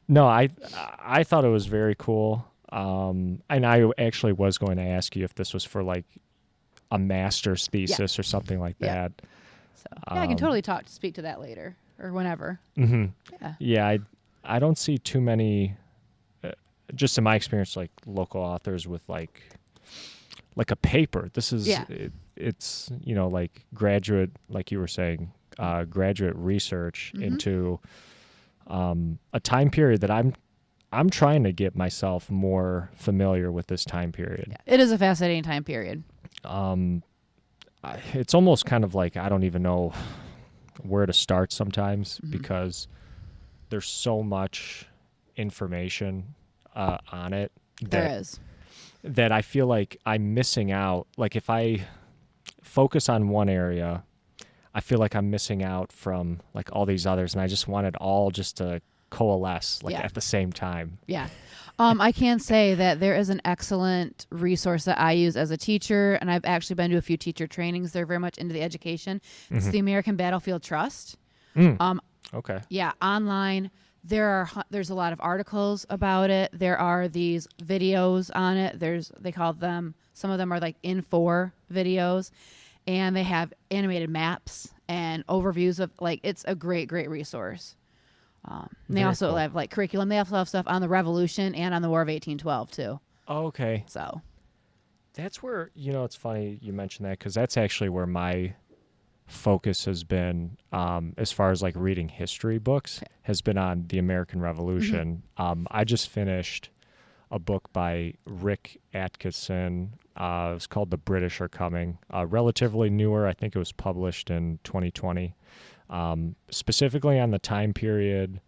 No, I thought it was very cool. And I actually was going to ask you if this was for like a master's Yeah. thesis or something like Yeah. that. So yeah, I can Um, totally speak to that later or whenever. hmm Yeah. Yeah, I don't see too many, uh, just in my experience, like local authors with like a paper. This is Yeah. it's like graduate, like you were saying, graduate research Mm-hmm. into a time period that I'm trying to get myself more familiar with this time period. Yeah. It is a fascinating time period. Um, it's almost kind of like I don't even know where to start sometimes Mm-hmm. because there's so much information on it There that is. I feel like I'm missing out. Like if I focus on one area, I feel like I'm missing out from like all these others, and I just want it all just to coalesce like Yeah. at the same time. Yeah. I can say that there is an excellent resource that I use as a teacher, and I've actually been to a few teacher trainings. They're very much into the education. It's Mm-hmm. the American Battlefield Trust. Mm. Um, Okay. yeah, online there's a lot of articles about it. There are these videos on it. They call them, some of them are like in-4 videos, and they have animated maps and overviews of, like, it's a great resource. And they Very also cool. have like curriculum. They also have stuff on the Revolution and on the War of 1812 too. Okay. So That's where, it's funny you mentioned that because that's actually where my focus has been, as far as like reading history books, has been on the American mm-hmm. Revolution. I just finished a book by Rick Atkinson. It's called The British Are Coming. Relatively newer. I think it was published in 2020. Specifically on the time period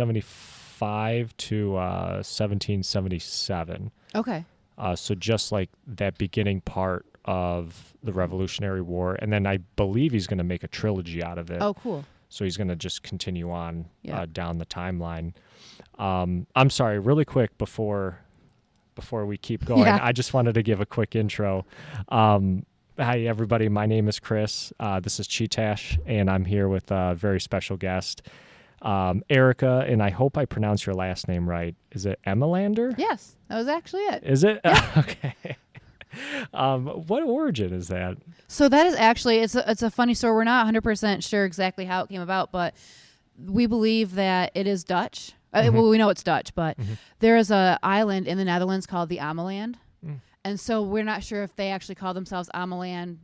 1775 to 1777. Okay. So just like that beginning part of the Revolutionary War, and then I believe he's going to make a trilogy out of it. Oh, cool. So he's going to just continue on Yeah. down the timeline. I'm sorry, really quick before we keep going, Yeah. I just wanted to give a quick intro. Hi, everybody. My name is Chris. This is Chee-Tash, and I'm here with a very special guest, Erica, and I hope I pronounce your last name right. Is it Emelander? Yes, that was actually it. Is it? Yeah. Okay. What origin is that? So that is actually, it's a funny story. We're not 100% sure exactly how it came about, but we believe that it is Dutch. Mm-hmm. Well, we know it's Dutch, but Mm-hmm. there is a island in the Netherlands called the Ameland. Mm. And so we're not sure if they actually call themselves Emelanders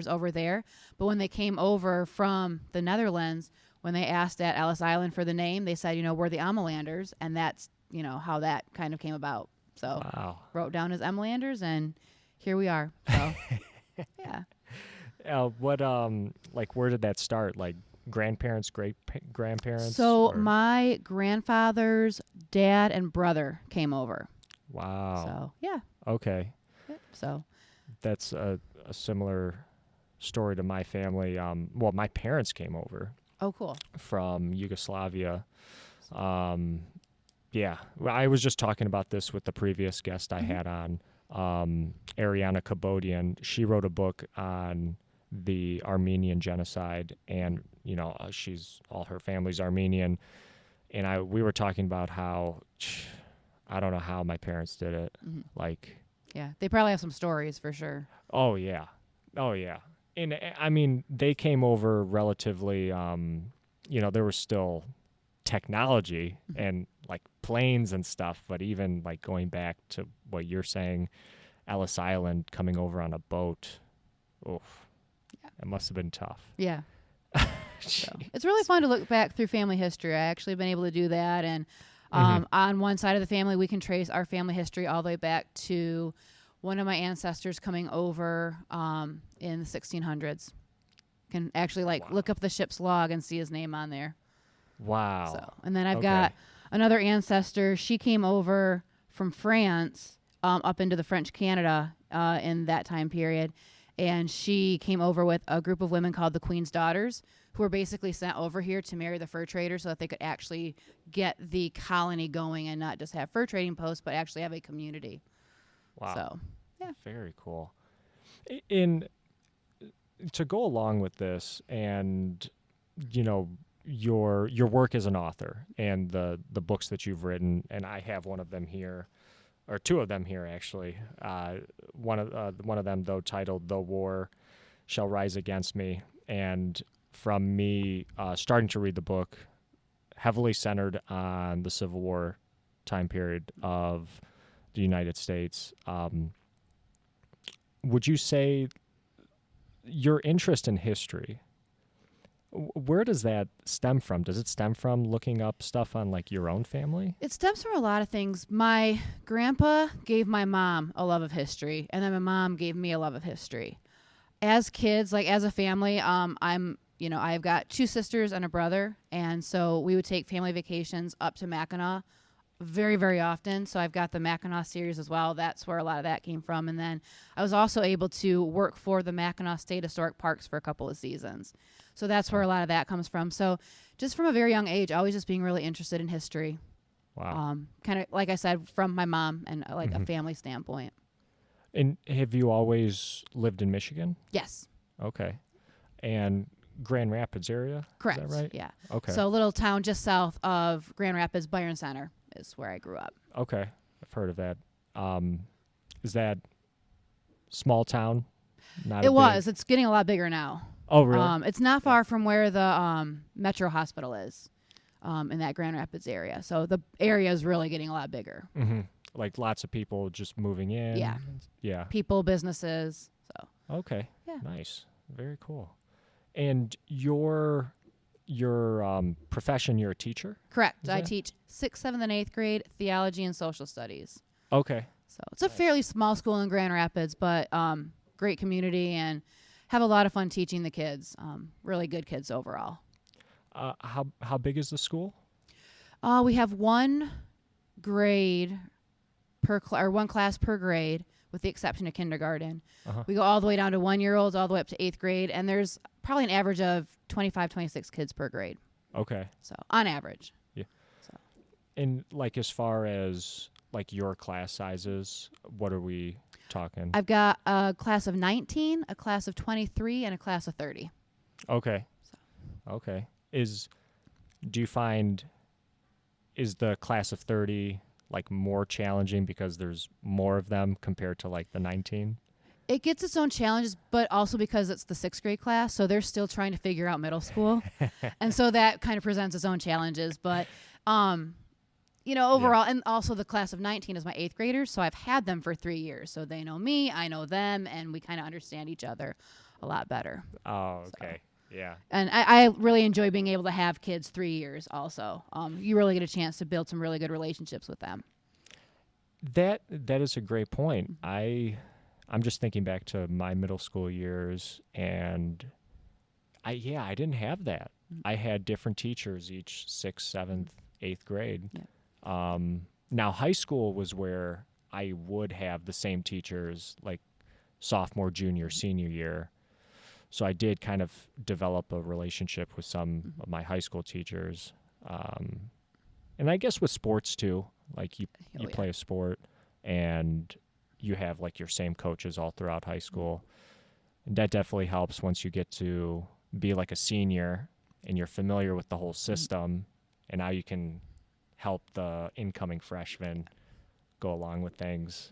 over there. But when they came over from the Netherlands, when they asked at Ellis Island for the name, they said, we're the Amelanders. And that's, how that kind of came about. So Wow. wrote down as Emelanders, and here we are. So, yeah. What like where did that start? Like grandparents, great grandparents? So or- my grandfather's dad and brother came over. Wow. So, yeah. Okay. Yep. So, That's a similar story to my family. Well, my parents came over oh, cool. from Yugoslavia. Yeah, well, I was just talking about this with the previous guest I Mm-hmm. had on, Ariana Kabodian. She wrote a book on the Armenian genocide, and all her family's Armenian. And we were talking about how I don't know how my parents did it. Mm-hmm. Like, Yeah. They probably have some stories for sure. oh yeah, and I mean they came over relatively. There was still technology Mm-hmm. and like planes and stuff, but even like going back to what you're saying, Ellis Island, coming over on a boat, oof, Yeah. it must have been tough. Yeah. So it's really fun to look back through family history. I actually been able to do that. And on one side of the family, we can trace our family history all the way back to one of my ancestors coming over in the 1600s. Can actually look up the ship's log and see his name on there. Wow. So, and then I've Okay. got another ancestor. She came over from France up into the French Canada in that time period. And she came over with a group of women called the Queen's Daughters, who were basically sent over here to marry the fur traders so that they could actually get the colony going and not just have fur trading posts, but actually have a community. Wow. So, yeah. Very cool. In to go along with this, and your work as an author and the books that you've written, and I have one of them here, or two of them here actually. One of them though titled "The War Shall Rise Against Me," and from me starting to read the book, heavily centered on the Civil War time period of the United States. Would you say your interest in history, where does that stem from? Does it stem from looking up stuff on like your own family? It stems from a lot of things. My grandpa gave my mom a love of history, and then my mom gave me a love of history. As kids, like as a family, I've got two sisters and a brother, and so we would take family vacations up to Mackinac very, very often. So I've got the Mackinac series as well. That's where a lot of that came from. And then I was also able to work for the Mackinac State Historic Parks for a couple of seasons. So that's where a lot of that comes from. So just from a very young age, always just being really interested in history. Wow. Kind of, like I said, from my mom and like a family standpoint. And have you always lived in Michigan? Yes. Okay. And Grand Rapids area? Correct. Is that right? Yeah. Okay. So a little town just south of Grand Rapids, Byron Center is where I grew up. Okay. I've heard of that. Is that small town? Not It was. It's getting a lot bigger now. Oh, really? It's not far from where the Metro Hospital is in that Grand Rapids area. So the area is really getting a lot bigger. Mm-hmm. Like lots of people just moving in? Yeah. Yeah. People, businesses. So. Okay. Yeah. Nice. Very cool. And your profession, you're a teacher? Correct. I teach 6th, 7th, and 8th grade theology and social studies. Okay. So it's a fairly small school in Grand Rapids, but great community and have a lot of fun teaching the kids. Really good kids overall. How big is the school? We have one grade or one class per grade, with the exception of kindergarten. Uh-huh. We go all the way down to 1-year-olds, all the way up to 8th grade, and there's probably an average of 25, 26 kids per grade. Okay. So on average. Yeah. So. And like as far as like your class sizes, what are we talking? I've got a class of 19, a class of 23, and a class of 30. Okay. So. Okay. Do you find, is the class of 30 like more challenging because there's more of them compared to like the 19? It gets its own challenges, but also because it's the 6th grade class, so they're still trying to figure out middle school. And so that kind of presents its own challenges. But, overall, and also the class of 19 is my 8th graders, so I've had them for 3 years. So they know me, I know them, and we kind of understand each other a lot better. Oh, okay. So. Yeah. And I really enjoy being able to have kids 3 years also. You really get a chance to build some really good relationships with them. That is a great point. I'm just thinking back to my middle school years, and I didn't have that. I had different teachers each 6th, 7th, 8th grade. Yeah. Now high school was where I would have the same teachers like sophomore, junior, senior year. So I did kind of develop a relationship with some of my high school teachers. And I guess with sports too, like you play a sport and you have like your same coaches all throughout high school. And that definitely helps once you get to be like a senior and you're familiar with the whole system, and now you can help the incoming freshmen go along with things.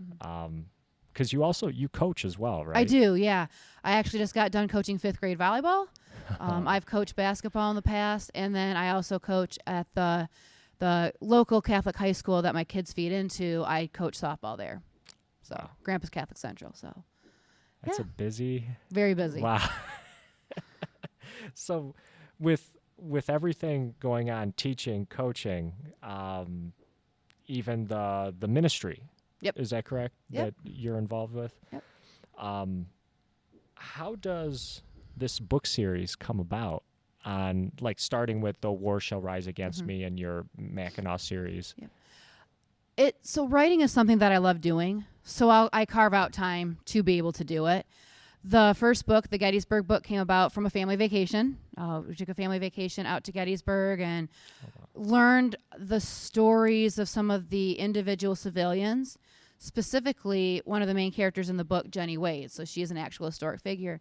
Because you coach as well, right? I do, yeah. I actually just got done coaching 5th grade volleyball. I've coached basketball in the past, and then I also coach at the local Catholic high school that my kids feed into. I coach softball there. So Grandpa's Catholic Central. So that's a busy. Very busy. Wow. So with everything going on, teaching, coaching, even the ministry. Yep. Is that correct? Yep. That you're involved with? Yep. How does this book series come about? On like starting with The War Shall Rise Against Me and your Mackinac series. Yep. So writing is something that I love doing. So I carve out time to be able to do it. The first book, the Gettysburg book, came about from a family vacation. We took a family vacation out to Gettysburg and learned the stories of some of the individual civilians, specifically one of the main characters in the book, Jenny Wade. So she is an actual historic figure.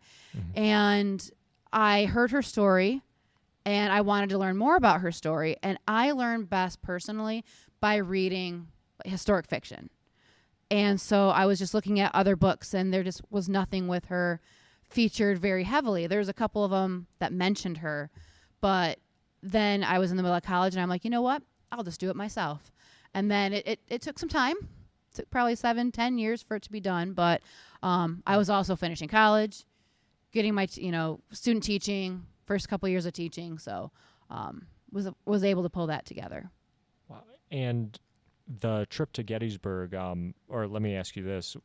And I heard her story, And I wanted to learn more about her story. And I learned best personally by reading historic fiction. And so I was just looking at other books, and there just was nothing with her featured very heavily. There's a couple of them that mentioned her, but then I was in the middle of college, and I'm like, you know what? I'll just do it myself. And then it took some time. It took probably 7-10 years for it to be done. But I was also finishing college, getting my student teaching, first couple years of teaching. So was able to pull that together. Wow. And the trip to Gettysburg, or let me ask you this,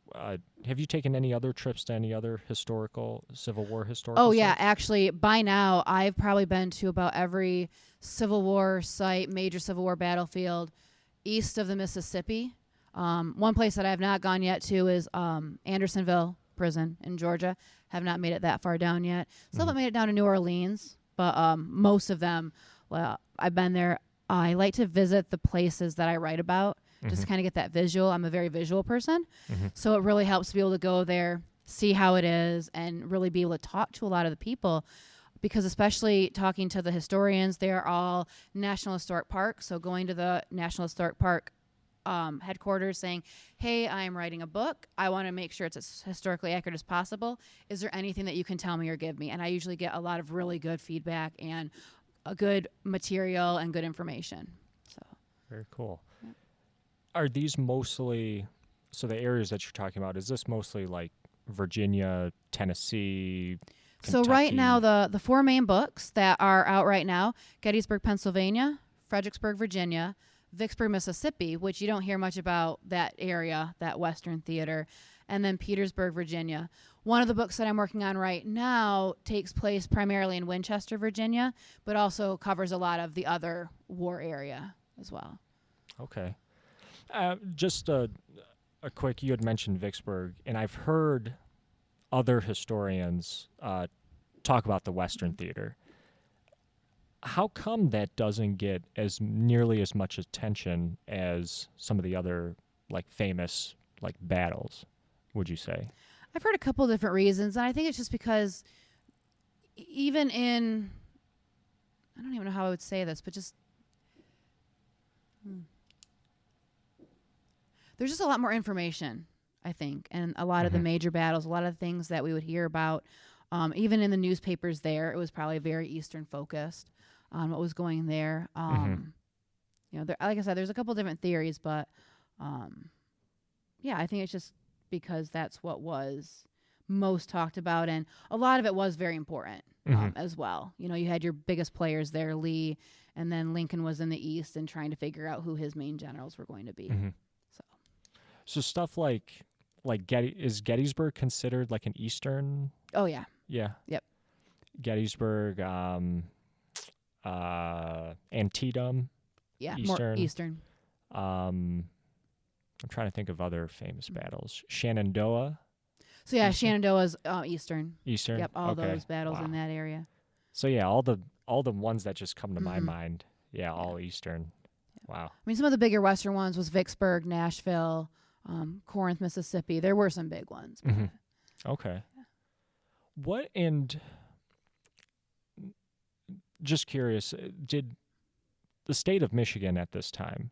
have you taken any other trips to any other Civil War historical Oh, yeah. sites? Actually, by now, I've probably been to about every Civil War site, major Civil War battlefield east of the Mississippi. One place that I have not gone yet to is Andersonville Prison in Georgia. Have not made it that far down yet. Still haven't made it down to New Orleans, but most of them, well, I've been there. I like to visit the places that I write about, just to kind of get that visual. I'm a very visual person, so it really helps to be able to go there, see how it is, and really be able to talk to a lot of the people, because especially talking to the historians, they're all National Historic Park. So going to the National Historic Park headquarters saying, hey, I'm writing a book. I want to make sure it's as historically accurate as possible. Is there anything that you can tell me or give me? And I usually get a lot of really good feedback and a good material and good information. So Very cool. Yeah. Are these mostly, so the areas that you're talking about, is this mostly like Virginia, Tennessee, Kentucky? So right now, the four main books that are out right now: Gettysburg, Pennsylvania; Fredericksburg, Virginia; Vicksburg, Mississippi, which you don't hear much about that area, that Western theater; and then Petersburg, Virginia. One of the books that I'm working on right now takes place primarily in Winchester, Virginia, but also covers a lot of the other war area as well. Okay. Just a quick, you had mentioned Vicksburg, and I've heard other historians talk about the Western theater. How come that doesn't get as nearly as much attention as some of the other like famous like battles, would you say? I've heard a couple of different reasons, and I think it's just because even in, I don't even know how I would say this, but just there's just a lot more information, I think, and a lot of the major battles, a lot of the things that we would hear about, even in the newspapers there, it was probably very Eastern focused on what was going there. There, like I said, there's a couple different theories, but yeah, I think it's just because that's what was most talked about, and a lot of it was very important as well. You had your biggest players there, Lee, and then Lincoln was in the East and trying to figure out who his main generals were going to be. So stuff like is Gettysburg considered like an Eastern? Oh yeah. Yeah. Yep. Gettysburg, Antietam. Yeah, Eastern. more Eastern. I'm trying to think of other famous battles. Shenandoah. So yeah, Shenandoah's Eastern. Eastern. Yep, all okay. those battles in that area. So yeah, all the ones that just come to my mind. Yeah, all Eastern. Wow. I mean, some of the bigger Western ones was Vicksburg, Nashville, Corinth, Mississippi. There were some big ones. Okay. Yeah. What, and just curious, did the state of Michigan at this time,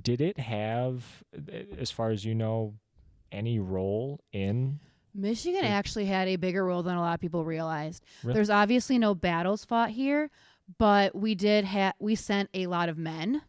did it have, as far as you know, any role in? Michigan actually had a bigger role than a lot of people realized. Really? There's obviously no battles fought here, but we sent a lot of men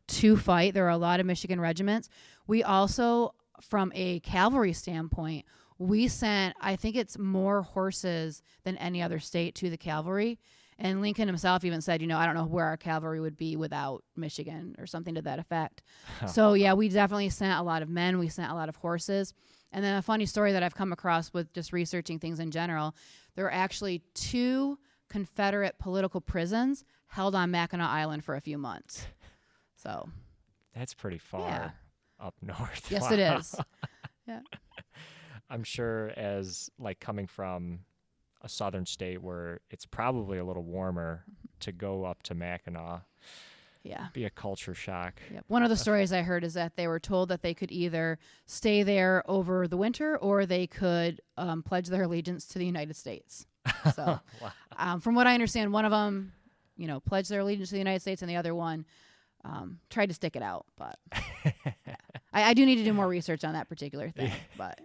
to fight. There were a lot of Michigan regiments. We also, from a cavalry standpoint, we sent, I think it's more horses than any other state to the cavalry. And Lincoln himself even said, I don't know where our cavalry would be without Michigan, or something to that effect. So, yeah, we definitely sent a lot of men. We sent a lot of horses. And then a funny story that I've come across with just researching things in general, there were actually 2 Confederate political prisons held on Mackinac Island for a few months. So that's pretty far up north. Yes, wow. It is. Yeah. I'm sure, as like coming from a southern state where it's probably a little warmer, to go up to Mackinac, be a culture shock. Yep. One of the stories I heard is that they were told that they could either stay there over the winter, or they could pledge their allegiance to the United States. So, from what I understand, one of them pledged their allegiance to the United States, and the other one tried to stick it out. But yeah. I do need to do more research on that particular thing. But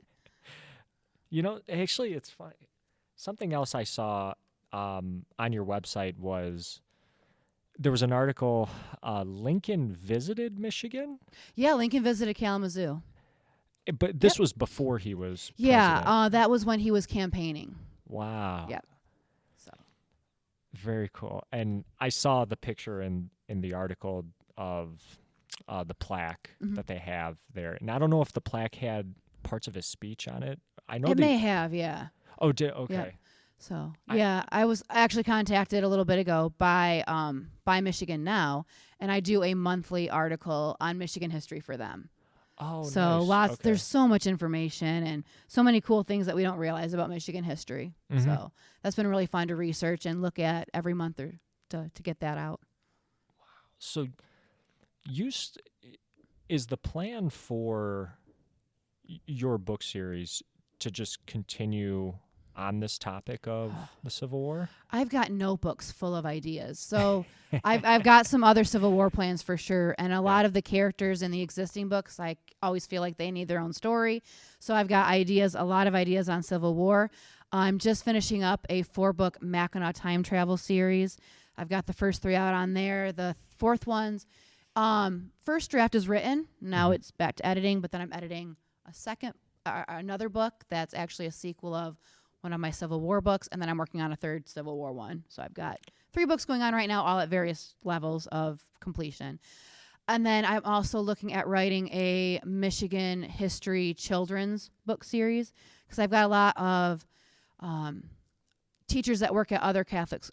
Actually, it's funny. Something else I saw on your website was there was an article, Lincoln visited Michigan, yeah, Lincoln visited Kalamazoo. but this was before he was president. Yeah, that was when he was campaigning. Wow. Yep. So Very cool. And I saw the picture in the article of the plaque that they have there. And I don't know if the plaque had parts of his speech on it. I know it may have, yeah. Oh, okay. Yep. So I was actually contacted a little bit ago by Michigan Now, and I do a monthly article on Michigan history for them. Oh, so nice. lots. Okay. There's so much information and so many cool things that we don't realize about Michigan history. So that's been really fun to research and look at every month or to get that out. Wow. So is the plan for your book series to just continue on this topic of the Civil War? I've got notebooks full of ideas. So I've got some other Civil War plans for sure. And a lot of the characters in the existing books, I always feel like they need their own story. So I've got a lot of ideas on Civil War. I'm just finishing up a 4-book Mackinac time travel series. I've got the first 3 out on there. The 4th one's first draft is written. Now it's back to editing, but then I'm editing another book that's actually a sequel of one of my Civil War books, and then I'm working on a 3rd Civil War one. So I've got 3 books going on right now, all at various levels of completion. And then I'm also looking at writing a Michigan history children's book series because I've got a lot of teachers that work at other Catholic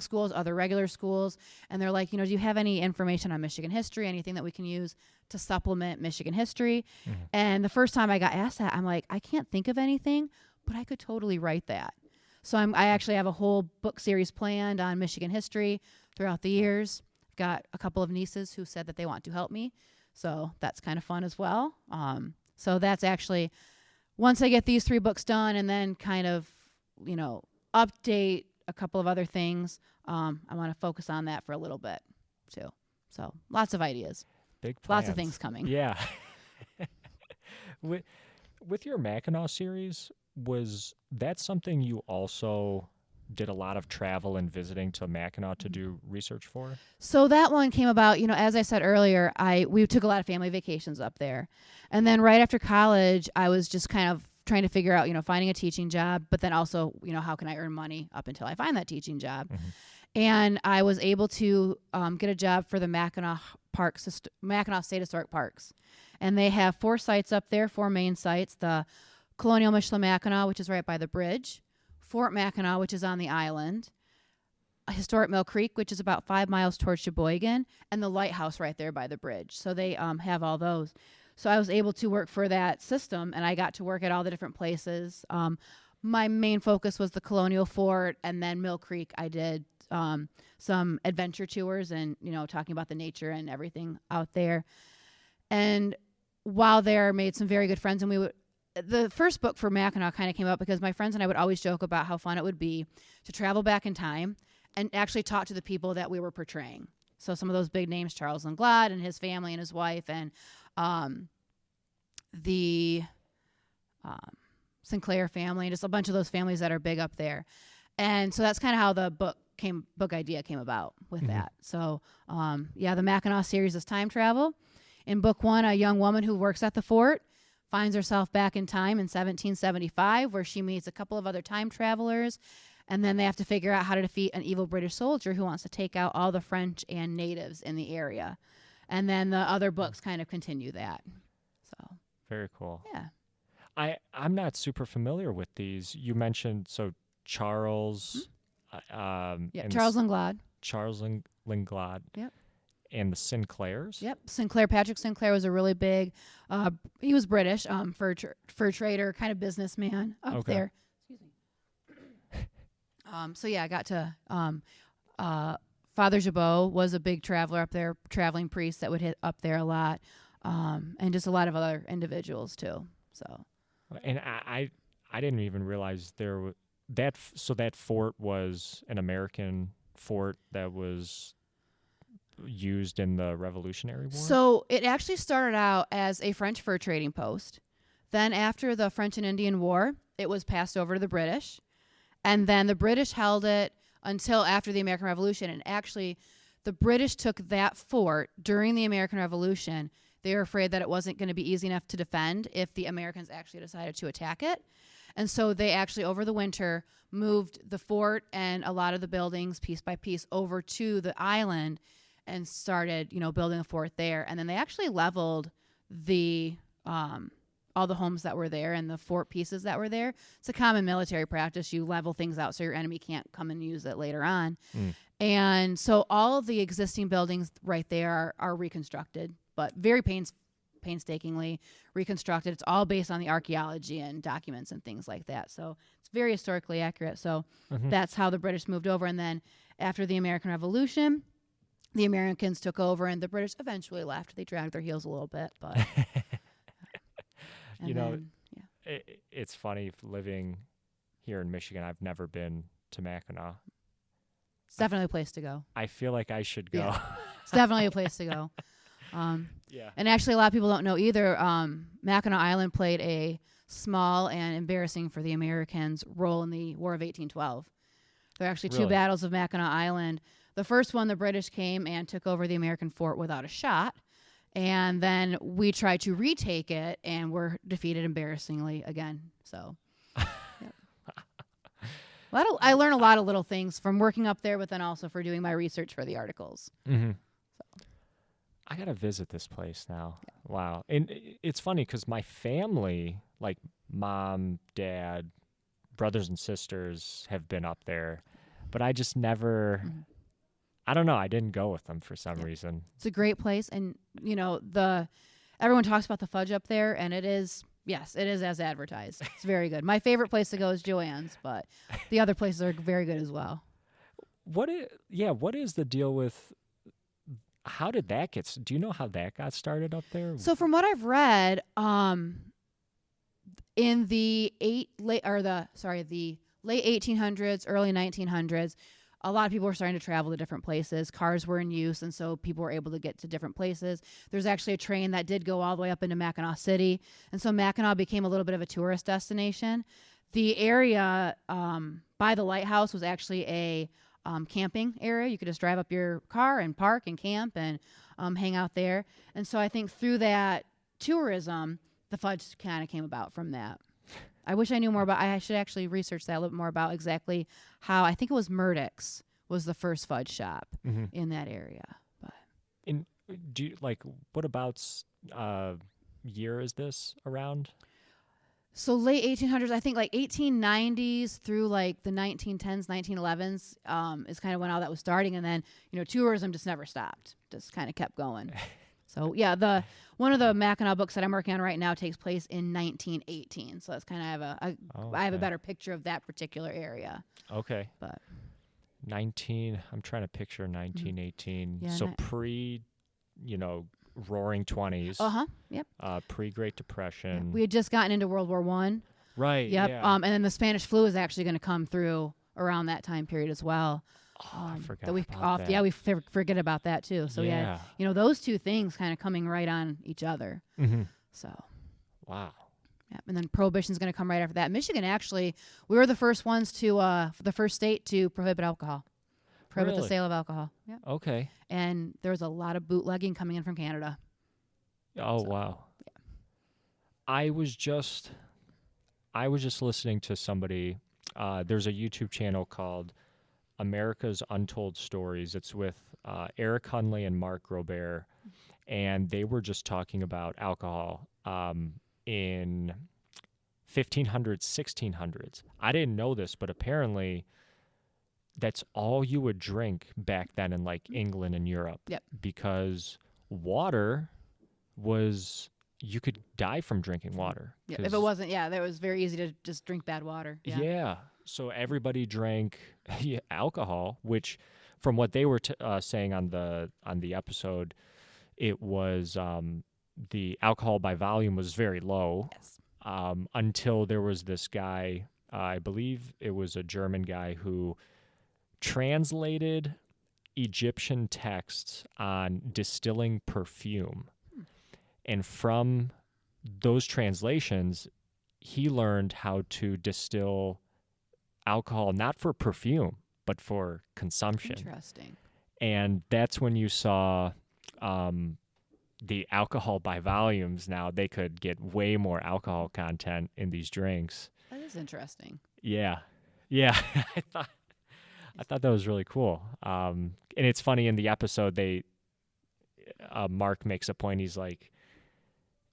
schools, other regular schools, and they're like, do you have any information on Michigan history, anything that we can use to supplement Michigan history? And the first time I got asked that, I'm like, I can't think of anything, but I could totally write that. So I actually have a whole book series planned on Michigan history throughout the years. I've got a couple of nieces who said that they want to help me, so that's kind of fun as well. So that's actually, once I get these 3 books done and then kind of, update a couple of other things, I want to focus on that for a little bit too. So lots of ideas. Big plans. Lots of things coming. Yeah. With your Mackinac series, was that something you also did a lot of travel and visiting to Mackinac to do research for? So that one came about, as I said earlier, we took a lot of family vacations up there. And then right after college, I was just kind of trying to figure out, finding a teaching job, but then also, how can I earn money up until I find that teaching job? And I was able to get a job for the Mackinac State Historic Parks. And they have 4 sites up there, 4 main sites: the Colonial Michilimackinac, which is right by the bridge; Fort Mackinac, which is on the island; Historic Mill Creek, which is about 5 miles towards Sheboygan; and the lighthouse right there by the bridge. So they have all those. So I was able to work for that system, and I got to work at all the different places. My main focus was the Colonial Fort, and then Mill Creek. I did some adventure tours and, talking about the nature and everything out there. And while there, made some very good friends. And the first book for Mackinac kind of came up because my friends and I would always joke about how fun it would be to travel back in time and actually talk to the people that we were portraying. So some of those big names, Charles Langlade and his family and his wife, and the Sinclair family, and just a bunch of those families that are big up there. And so that's kind of how the book idea came about with that. So, the Mackinac series is time travel. In book 1, a young woman who works at the fort finds herself back in time in 1775, where she meets a couple of other time travelers, and then they have to figure out how to defeat an evil British soldier who wants to take out all the French and natives in the area. And then the other books kind of continue that. So very cool. Yeah. I'm not super familiar with these. You mentioned Charles. Charles Langlade. Charles Langlade. Yep. And the Sinclairs. Yep. Patrick Sinclair was a really big, he was British, fur trader, kind of businessman up there. Excuse me. I got to, Father Jabot was a big traveler up there, traveling priest that would hit up there a lot, and just a lot of other individuals too. So. And I didn't even realize that fort was an American fort that was used in the Revolutionary War? So it actually started out as a French fur trading post. Then after the French and Indian War, it was passed over to the British. And then the British held it until after the American Revolution. And actually, the British took that fort during the American Revolution. They were afraid that it wasn't going to be easy enough to defend if the Americans actually decided to attack it. And so they actually, over the winter, moved the fort and a lot of the buildings piece by piece over to the island and started, building a fort there. And then they actually leveled the all the homes that were there and the fort pieces that were there. It's a common military practice. You level things out so your enemy can't come and use it later on. And so all of the existing buildings right there are reconstructed, but very painstakingly reconstructed. It's all based on the archaeology and documents and things like that. So it's very historically accurate. So that's how the British moved over. And then after the American Revolution, the Americans took over and the British eventually left. They dragged their heels a little bit, but it's funny living here in Michigan. I've never been to Mackinac. It's definitely a place to go. I feel like I should go. Yeah. It's definitely a place to go. And actually, a lot of people don't know either. Mackinac Island played a small and embarrassing for the Americans role in the War of 1812. There are actually two battles of Mackinac Island. The first one, the British came and took over the American fort without a shot. And then we tried to retake it and were defeated embarrassingly again. So I learn a lot of little things from working up there, but then also for doing my research for the articles. So. I got to visit this place now. Yeah. Wow. And it's funny because my family, like mom, dad, brothers and sisters have been up there, but I just never... I don't know. I didn't go with them for some reason. It's a great place. And, everyone talks about the fudge up there, and it is as advertised. It's very good. My favorite place to go is Joanne's, but the other places are very good as well. What is the deal with, how did that do you know how that got started up there? So from what I've read, in the late 1800s, early 1900s, a lot of people were starting to travel to different places. Cars were in use, and so people were able to get to different places. There's actually a train that did go all the way up into Mackinac City, and so Mackinac became a little bit of a tourist destination. The area by the lighthouse was actually a camping area. You could just drive up your car and park and camp and hang out there. And so I think through that tourism, the fudge kind of came about from that. I wish I knew more about. I should actually research that a little bit more about exactly how. I think it was Murdoch's was the first fudge shop in that area. But what about year is this around? So late 1800s, I think like 1890s through like the 1910s, 1911s is kind of when all that was starting, and then tourism just never stopped, just kind of kept going. So yeah, one of the Mackinac books that I'm working on right now takes place in 1918. So that's kind of I have a better picture of that particular area. Okay. But I'm trying to picture 1918. Yeah, so pre, Roaring 20s. Yep. Pre-Great Depression. Yeah. We had just gotten into World War I. Right. Yep. Yeah. And then the Spanish flu is actually going to come through around that time period as well. I forgot about that. Yeah, we forget about that too. So yeah, those two things kind of coming right on each other. So. Wow. Yeah, and then prohibition is going to come right after that. Michigan, actually, we were the first ones the first state to prohibit alcohol, prohibit the sale of alcohol. Yeah. Okay. And there was a lot of bootlegging coming in from Canada. Oh, wow. Yeah. I was just listening to somebody. There's a YouTube channel called America's Untold Stories. It's with Eric Hunley and Mark Robert, and they were just talking about alcohol in 1500s, 1600s. I didn't know this, but apparently that's all you would drink back then in like England and Europe. Yep. Because water was, you could die from drinking water. Yeah. If it wasn't, that was very easy to just drink bad water. Yeah. So everybody drank alcohol, which from what they were saying on the episode, it was the alcohol by volume was very low. Yes. Until there was this guy, I believe it was a German guy who translated Egyptian texts on distilling perfume. And from those translations, he learned how to distill alcohol, not for perfume, but for consumption. Interesting. And that's when you saw the alcohol by volumes. Now they could get way more alcohol content in these drinks. That is interesting. Yeah. I thought that was really cool. And it's funny in the episode, Mark makes a point. He's like,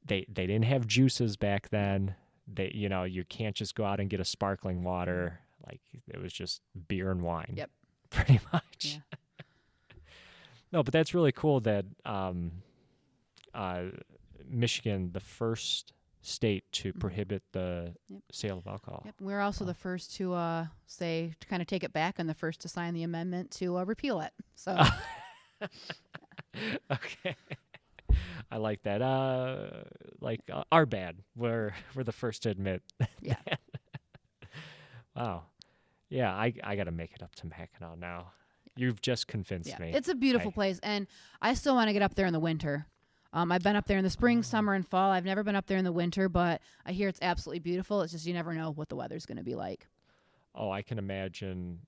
they didn't have juices back then. You can't just go out and get a sparkling water. Like, it was just beer and wine. Yep. Pretty much. Yeah. No, but that's really cool that Michigan, the first state to prohibit the sale of alcohol. Yep. We're also the first to kind of take it back, and the first to sign the amendment to repeal it. So. Okay. I like that. Our bad. We're the first to admit. Yeah. That. Wow. Yeah, I got to make it up to Mackinac now. You've just convinced me. It's a beautiful place, and I still want to get up there in the winter. I've been up there in the spring, summer, and fall. I've never been up there in the winter, but I hear it's absolutely beautiful. It's just you never know what the weather's going to be like. Oh, I can imagine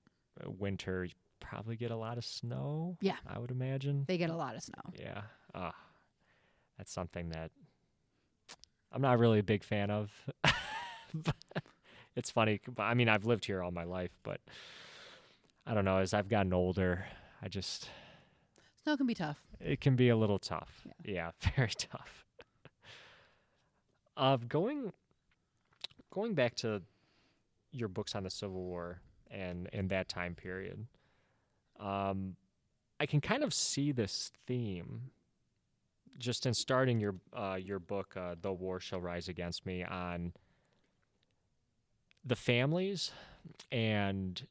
winter. You probably get a lot of snow. Yeah. I would imagine. They get a lot of snow. Yeah. That's something that I'm not really a big fan of. But it's funny. I mean, I've lived here all my life, but I don't know. As I've gotten older, Snow can be tough. It can be a little tough. Yeah, very tough. Going back to your books on the Civil War and that time period, I can kind of see this theme just in starting your book, "The War Shall Rise Against Me," on the families and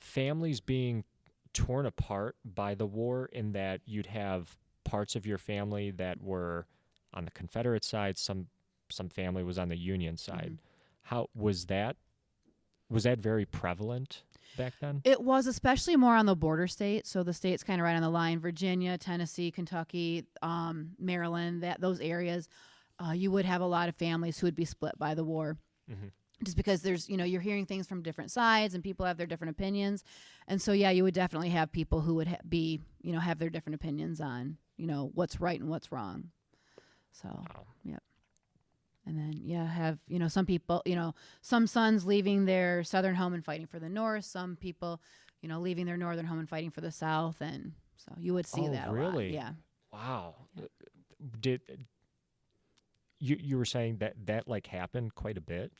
families being torn apart by the war, in that you'd have parts of your family that were on the Confederate side, some family was on the Union side. Mm-hmm. How was that very prevalent back then? It was, especially more on the border states. So the states kind of right on the line: Virginia, Tennessee, Kentucky, Maryland. Those areas, you would have a lot of families who would be split by the war. Mm-hmm. Just because there's, you're hearing things from different sides and people have their different opinions. And so, you would definitely have people who would have their different opinions on, what's right and what's wrong. So, wow. Yep. And then, have, some people, some sons leaving their southern home and fighting for the north, some people, leaving their northern home and fighting for the south. And so you would see that a lot. Yeah. Wow. Yeah. Did you were saying that like happened quite a bit?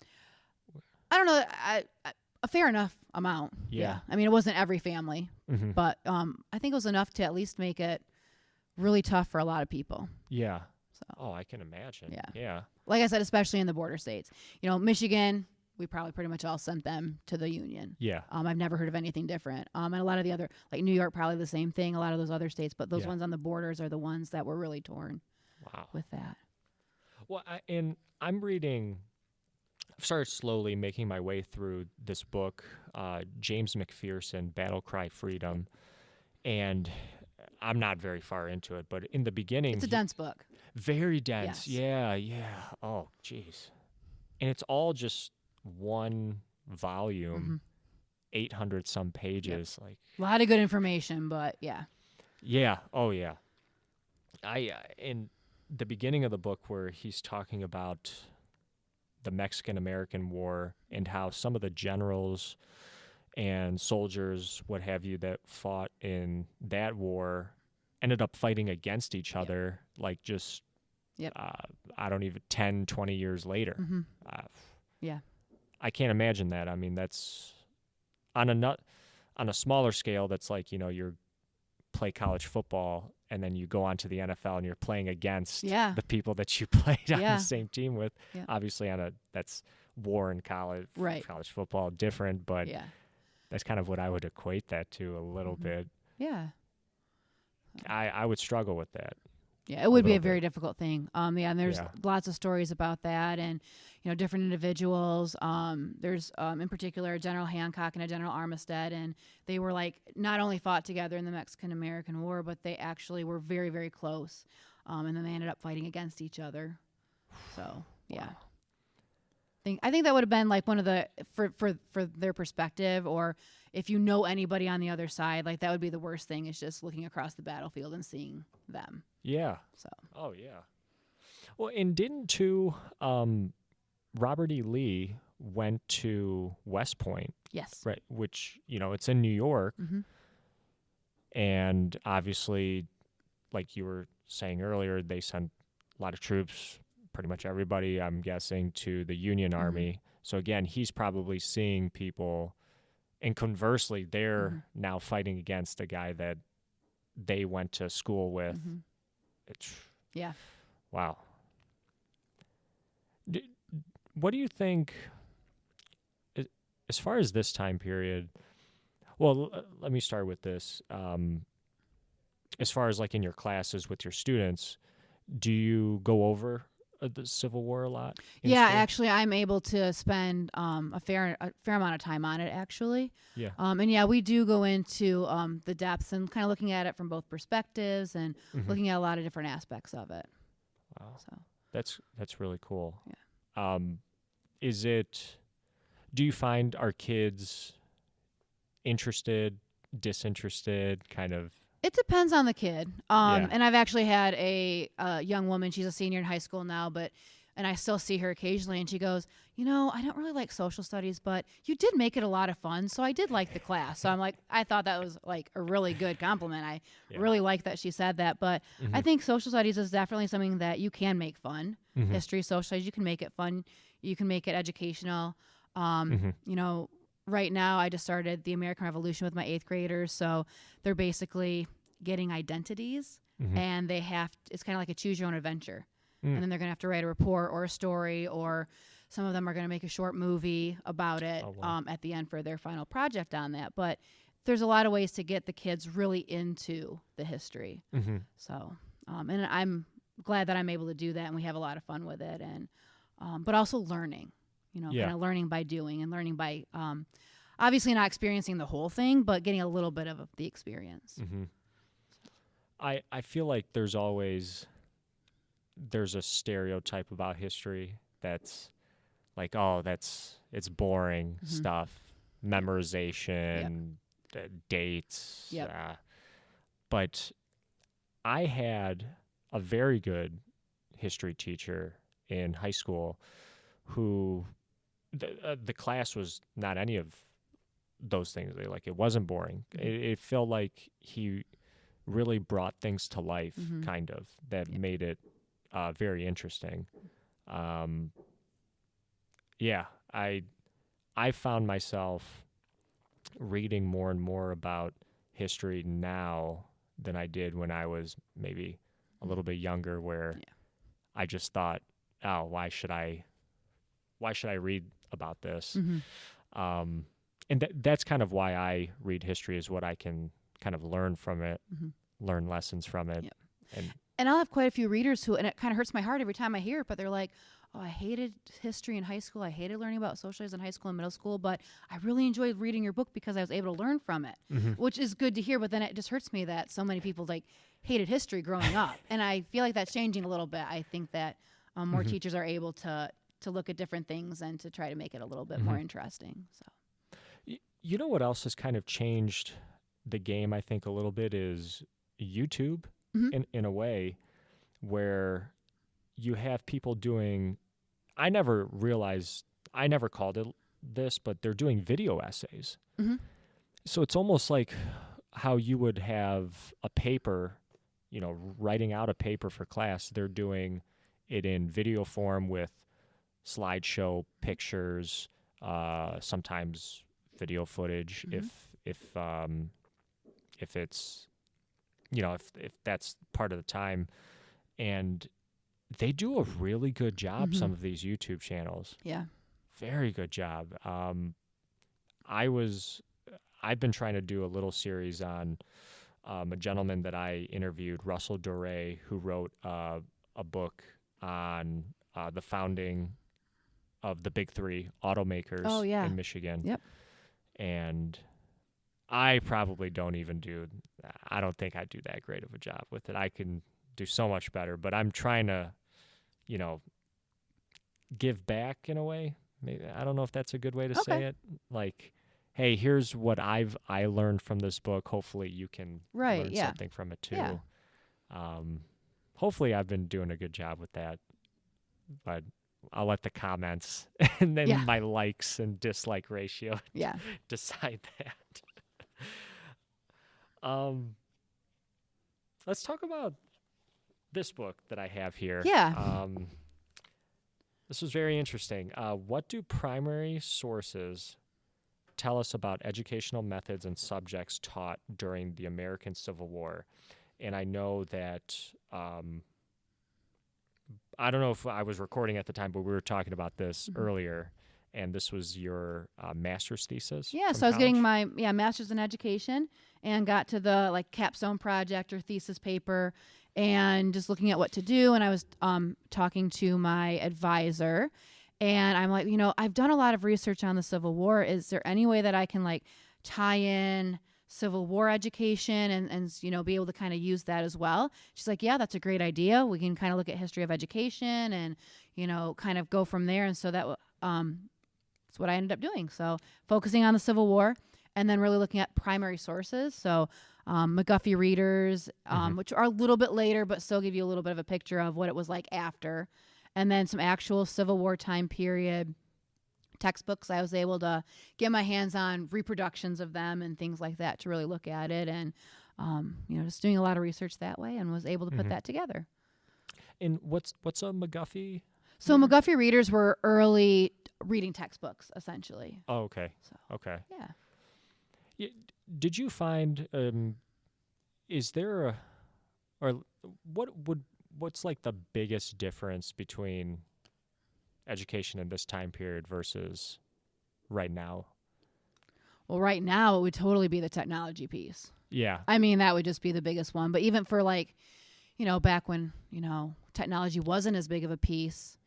I don't know. A fair enough amount. Yeah. I mean, it wasn't every family, mm-hmm. but I think it was enough to at least make it really tough for a lot of people. Yeah. So. Oh, I can imagine. Yeah. Yeah. Like I said, especially in the border states. Michigan, we probably pretty much all sent them to the Union. Yeah. I've never heard of anything different. And a lot of the other, like New York, probably the same thing. A lot of those other states, but those ones on the borders are the ones that were really torn. Wow. With that. Well, I'm reading. I've started slowly making my way through this book, James McPherson, Battle Cry Freedom, and I'm not very far into it, but in the beginning... It's a dense book. Very dense, yes. Yeah. Oh, jeez. And it's all just one volume, 800-some pages. Yep. A lot of good information, but yeah. Yeah, oh yeah. In the beginning of the book where he's talking about the Mexican-American War and how some of the generals and soldiers, what have you, that fought in that war ended up fighting against each other, like just, I don't even, 10, 20 years later. Mm-hmm. Yeah. I can't imagine that. I mean, that's on a smaller scale, that's like, you're play college football and then you go on to the NFL and you're playing against the people that you played on the same team with. Yeah. Obviously that's war in college, college football, different, but that's kind of what I would equate that to a little bit. Yeah. I would struggle with that. Yeah, it a would be little a very bit. difficult thing. Yeah, and there's Yeah. lots of stories about that, and different individuals. There's in particular General Hancock and a General Armistead, and they were like not only fought together in the Mexican American War, but they actually were very, very close. And then they ended up fighting against each other. So yeah, Wow. I think that would have been like one of the for their perspective, or if you know anybody on the other side, like that would be the worst thing is just looking across the battlefield and seeing them. Yeah. So Oh yeah. Well, and didn't too Robert E. Lee went to West Point, yes. right? Which it's in New York, Mm-hmm. and obviously, like you were saying earlier, they sent a lot of troops, pretty much everybody, I'm guessing, to the Union Mm-hmm. Army. So again, he's probably seeing people, and conversely, Mm-hmm. they're now fighting against a guy that they went to school with. Mm-hmm. It's Yeah. wow. D- what do you think as far as this time period? Well, let me start with this. As far as like in your classes with your students, do you go over the Civil War a lot in Yeah, school? actually, I'm able to spend a fair amount of time on it actually, Yeah. and yeah, we do go into the depths and kind of looking at it from both perspectives and Hmm. looking at a lot of different aspects of it. Wow. So That's really cool. yeah, Is it? Do you find our kids interested, disinterested, kind of? it depends on the kid. Yeah. And I've actually had a young woman. She's a senior in high school now, and I still see her occasionally, and she goes, I don't really like social studies, but you did make it a lot of fun, so I did like the class. So I'm like, I thought that was like a really good compliment. I Yeah. really like that she said that, but I Hmm. think social studies is definitely something that you can make fun. Hmm. History, social studies, you can make it fun. You can make it educational. Um, Hmm. you know, right now I just started the American Revolution with my 8th graders, so they're basically getting identities, Hmm. and it's kind of like a choose your own adventure. Mm. And then they're going to have to write a report or a story, or some of them are going to make a short movie about it Oh wow. at the end for their final project on that. But there's a lot of ways to get the kids really into the history. Hmm. So, and I'm glad that I'm able to do that, and we have a lot of fun with it. And but also learning, Yeah. kind of learning by doing and learning by obviously not experiencing the whole thing, but getting a little bit of the experience. Hmm. I feel like there's a stereotype about history that's like, oh, it's boring Mhm. stuff, memorization, dates. Yep. But I had a very good history teacher in high school who the class was not any of those things. Like it wasn't boring. Mhm. It felt like he really brought things to life, Mhm. kind of, that Yeah. made it very interesting. Um, yeah, I found myself reading more and more about history now than I did when I was maybe a little bit younger, where Yeah. I just thought, oh, why should I read about this? Mhm. And that's kind of why I read history, is what I can kind of learn from it, Mhm. learn lessons from it. Yep. And And I'll have quite a few readers who, and it kind of hurts my heart every time I hear it, but they're like, oh, I hated history in high school. I hated learning about social studies in high school and middle school, but I really enjoyed reading your book because I was able to learn from it, Mhm. which is good to hear. But then it just hurts me that so many people like hated history growing up. And I feel like that's changing a little bit. I think that more Mhm. teachers are able to look at different things and to try to make it a little bit more Mhm. interesting. So, You know what else has kind of changed the game, I think, a little bit is YouTube, Mhm. in a way, where you have people doing. I never realized, I never called it this, but they're doing video essays. Mhm. So it's almost like how you would have a paper, writing out a paper for class. They're doing it in video form with slideshow pictures, sometimes video footage, Mhm. if it's if that's part of the time. And they do a really good job, Mhm. some of these YouTube channels. Yeah. Very good job. I was I've been trying to do a little series on a gentleman that I interviewed, Russell Doré, who wrote a book on the founding of the big three Oh, automakers yeah. in Michigan. Yep. And I probably I don't think I do that great of a job with it. I can do so much better, but I'm trying to, you know, give back in a way. Maybe, I don't know if that's a good way to say Okay. it. Like, hey, here's what I learned from this book. Hopefully you can Right. learn Yeah. something from it too. Yeah. Hopefully I've been doing a good job with that, but I'll let the comments and then Yeah. my likes and dislike ratio Yeah. decide that. Let's talk about this book that I have here. Yeah. This was very interesting. What do primary sources tell us about educational methods and subjects taught during the American Civil War? And I know that, I don't know if I was recording at the time, but we were talking about this earlier, and this was your master's thesis. Yeah, from so I was getting college? my master's in education and got to the like capstone project or thesis paper and just looking at what to do. And I was talking to my advisor, and I'm like, I've done a lot of research on the Civil War. Is there any way that I can like tie in Civil War education and be able to kind of use that as well? She's like, yeah, that's a great idea. We can kind of look at history of education and kind of go from there. And so that's what I ended up doing. So focusing on the Civil War and then really looking at primary sources. So McGuffey readers, which are a little bit later, but still give you a little bit of a picture of what it was like after. And then some actual Civil War time period textbooks. I was able to get my hands on reproductions of them and things like that to really look at it. And, just doing a lot of research that way and was able to put that together. And what's a McGuffey? So McGuffey readers were early reading textbooks, essentially. Oh, okay. So, Okay. yeah. Did you find, is there what's like the biggest difference between education in this time period versus right now? Well, right now it would totally be the technology piece. Yeah. I mean, that would just be the biggest one. But even for like, back when, technology wasn't as big of a piece.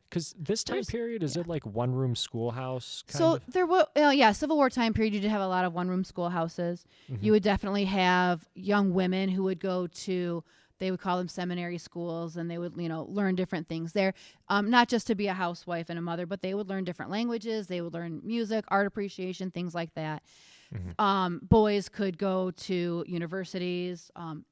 Because this time period, is it like one-room schoolhouse kind So of? there were, Civil War time period, you did have a lot of one-room schoolhouses. You would definitely have young women who would go to, they would call them seminary schools, and they would, learn different things there. Not just to be a housewife and a mother, but they would learn different languages. They would learn music, art appreciation, things like that. Boys could go to universities.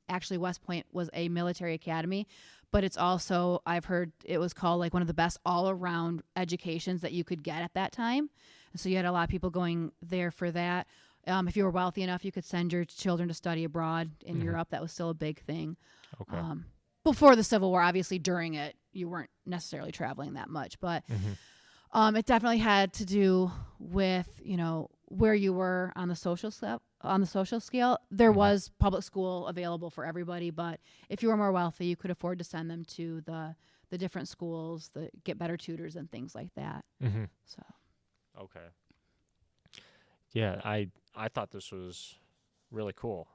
Actually, West Point was a military academy, but it's also, I've heard it was called like one of the best all-around educations that you could get at that time. And so you had a lot of people going there for that. If you were wealthy enough, you could send your children to study abroad in Europe. That was still a big thing. Okay. Before the Civil War, obviously during it, you weren't necessarily traveling that much, but it definitely had to do with, where you were on the social scale. There was public school available for everybody, but if you were more wealthy, you could afford to send them to the different schools, get better tutors and things like that. So, Okay. Yeah, I thought this was really cool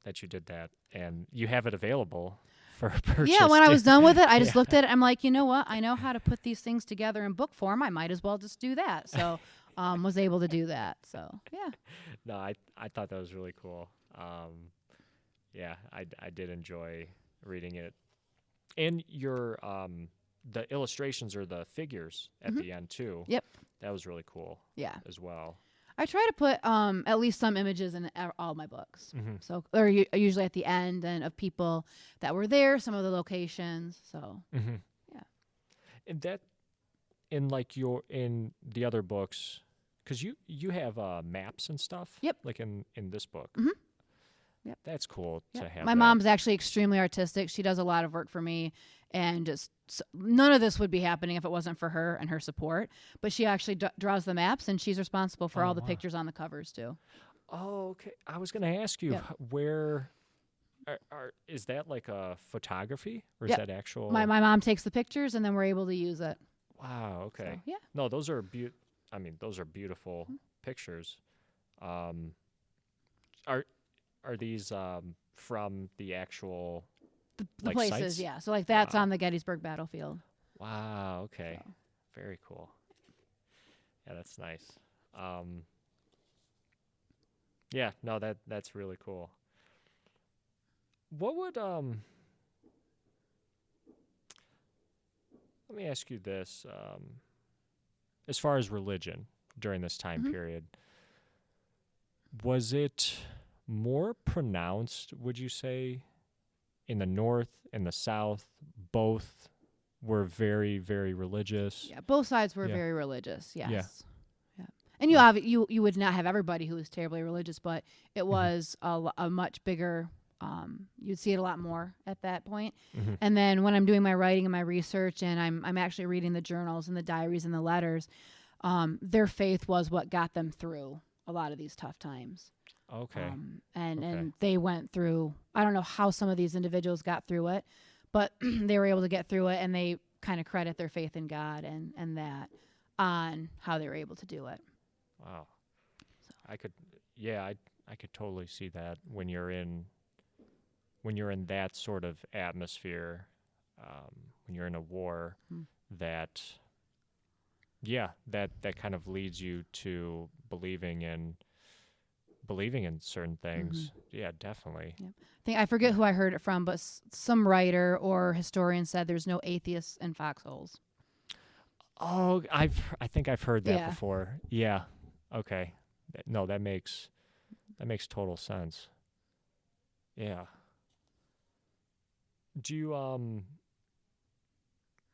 that you did that, and you have it available for purchase. yeah, when I was done with it, I just Yeah. looked at it. I'm like, you know what? I know how to put these things together in book form. I might as well just do that. So, was able to do that. So, yeah. No, I thought that was really cool. Yeah, I did enjoy reading it, and your the illustrations or the figures at the end too. Yep. That was really cool. Yeah. As well. I try to put at least some images in all my books. So, or usually at the end, and of people that were there, some of the locations. So, yeah. And that, in the other books, because you have maps and stuff. Yep. Like in this book. Yep. That's cool to have. My mom's actually extremely artistic. She does a lot of work for me, and just none of this would be happening if it wasn't for her and her support. But she actually draws the maps, and she's responsible for all the pictures on the covers too. Oh, okay. I was going to ask you where is that like a photography or is that actual? My mom takes the pictures, and then we're able to use it. Wow. Okay. So, yeah. No, those are those are beautiful pictures. are these from the actual The like places, sites? yeah. So like that's Wow. on the Gettysburg battlefield. Wow. Okay. So Very cool. Yeah, that's nice. Um, yeah. No, that's really cool. What would Let me ask you this. As far as religion during this time hmm period, was it more pronounced, would you say, in the North and the South? Both were very, very religious. yeah, both sides were Yeah. very religious. Yeah. Yes. Yeah. And Oh. you would not have everybody who was terribly religious, but it Hmm. was a much bigger. You'd see it a lot more at that point. Hmm. And then when I'm doing my writing and my research, and I'm actually reading the journals and the diaries and the letters, their faith was what got them through a lot of these tough times. Okay. And Okay. and they went through. I don't know how some of these individuals got through it, but they were able to get through it, and they kind of credit their faith in God and that on how they were able to do it. Wow. So, I could, yeah, I could totally see that when you're in that sort of atmosphere, when you're in a war, mm, that yeah, that kind of leads you to believing in certain mm-hmm. things. Yeah, definitely. Yep. I forget Yeah. who I heard it from, but some writer or historian said there's no atheists in foxholes. Oh, I think I've heard that Yeah. before. Yeah. Okay. No, that makes total sense. Yeah. Do you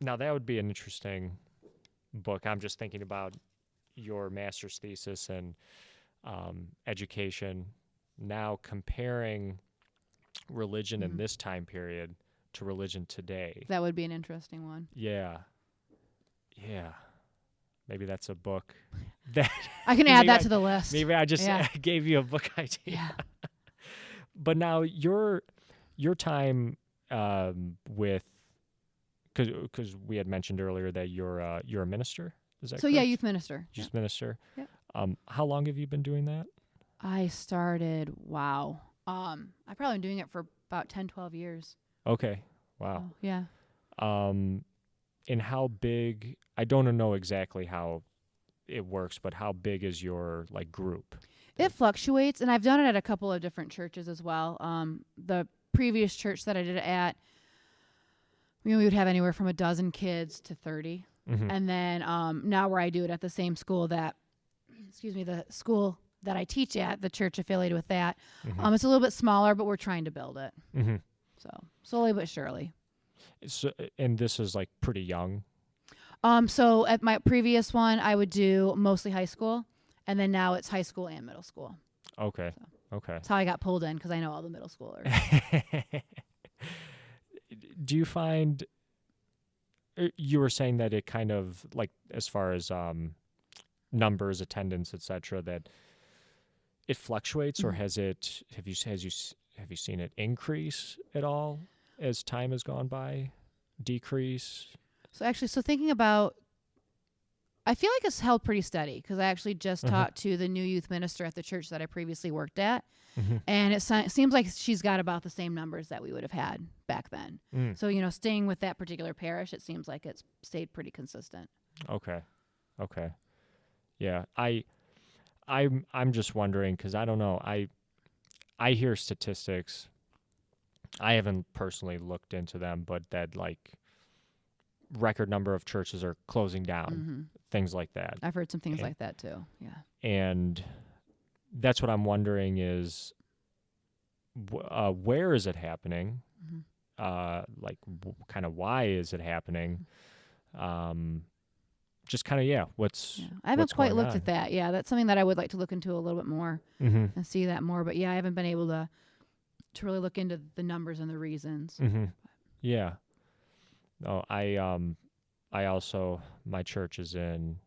Now that would be an interesting book. I'm just thinking about your master's thesis and education. Now comparing religion in hmm this time period to religion today. That would be an interesting one. Yeah. Yeah. Maybe that's a book that I can add maybe that I to the list. maybe I just Yeah. gave you a book idea. Yeah. But now your time with because we had mentioned earlier that you're a minister. Is that So yeah, correct? youth minister. Yep. Youth minister. Yep. How long have you been doing that? I started. Wow. I've probably been doing it for about 10, 12 years. Okay. Wow. So yeah. Um, and how big? I don't know exactly how it works, but how big is your like group? It fluctuates, and I've done it at a couple of different churches as well. The previous church that I did it at, we would have anywhere from a dozen kids to 30. Mm-hmm. And then now where I do it at the same school that, excuse me, the school that I teach at, the church affiliated with that, Mm-hmm. it's a little bit smaller, but we're trying to build it. Mm-hmm. So slowly but surely. So, and this is like pretty young. So at my previous one, I would do mostly high school, and then now it's high school and middle school. Okay. So Okay. that's how I got pulled in because I know all the middle schoolers. Do you find you were saying that it kind of like as far as numbers, attendance, etc., that it fluctuates, or Mhm. have you seen it increase at all as time has gone by, decrease? So actually, thinking about, I feel like it's held pretty steady because I actually just Uh-huh. talked to the new youth minister at the church that I previously worked at, Mm-hmm. and it seems like she's got about the same numbers that we would have had back then. Mm. So staying with that particular parish, it seems like it's stayed pretty consistent. Okay. Okay. Yeah. I'm just wondering because I don't know. I hear statistics. I haven't personally looked into them, but that like record number of churches are closing down, hmm things like that. I've heard some things And, like that too. Yeah. and that's what I'm wondering is where is it happening? hmm Like kind of why is it happening? Just kind of yeah, Yeah. I haven't what's quite going looked on? at that. Yeah, that's something that I would like to look into a little bit more Mm-hmm. and see that more. But yeah, I haven't been able to really look into the numbers and the reasons. Mm-hmm. Yeah. No, I also my church is in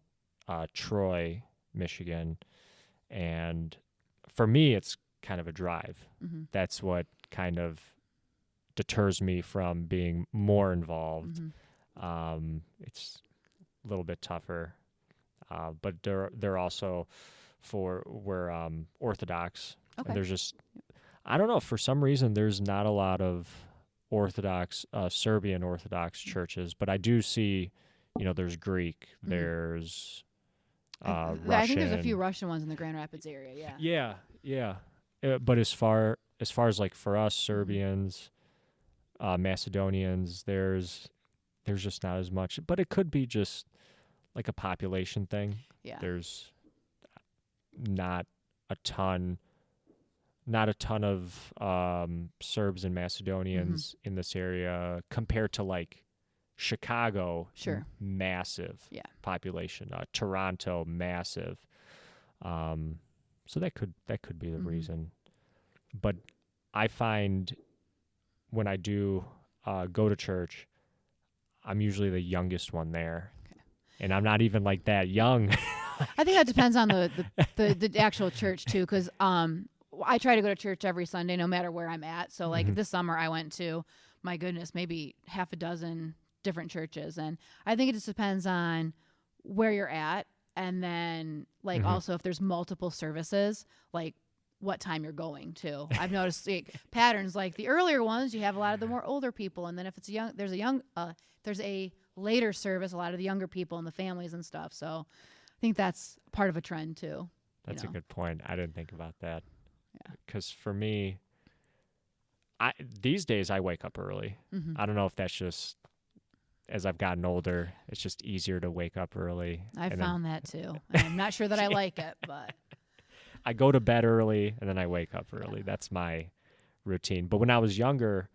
Troy, Michigan, and for me it's kind of a drive. hmm That's what kind of deters me from being more involved. hmm It's a little bit tougher, but they're also we're Orthodox, Okay. and there's just I don't know. For some reason, there's not a lot of Serbian Orthodox churches, but I do see, there's Greek, there's I think there's a few Russian. Russian ones in the Grand Rapids area. Yeah. Yeah, yeah. But as far as like for us Mhm. Serbians, Macedonians, there's just not as much. But it could be just like a population thing. Yeah. There's not a ton not a ton of Serbs and Hmm. Macedonians in this area compared to like Chicago, Sure. massive Yeah. population, Toronto, massive. So that could be the Hmm. reason. But I find when I do go to church, I'm usually the youngest one there, Okay. and I'm not even like that young. I think that depends on the actual church too, because I try to go to church every Sunday, no matter where I'm at. So like Mhm. this summer, I went to, my goodness, maybe half a dozen different churches, and I think it just depends on where you're at, and then like Mhm. also if there's multiple services, like what time you're going to. I've noticed like, patterns like the earlier ones, you have a lot of the more older people, and then if it's there's a later service, a lot of the younger people and the families and stuff. So I think that's part of a trend too. You That's a know. good point. I didn't think about that. Yeah. Because for me, these days I wake up early. Mm-hmm. I don't know if that's just as I've gotten older, it's just easier to wake up early, I and then found that too. And I'm not sure that I yeah, like it, but I go to bed early and then I wake up yeah. early. That's my routine. But when I was younger,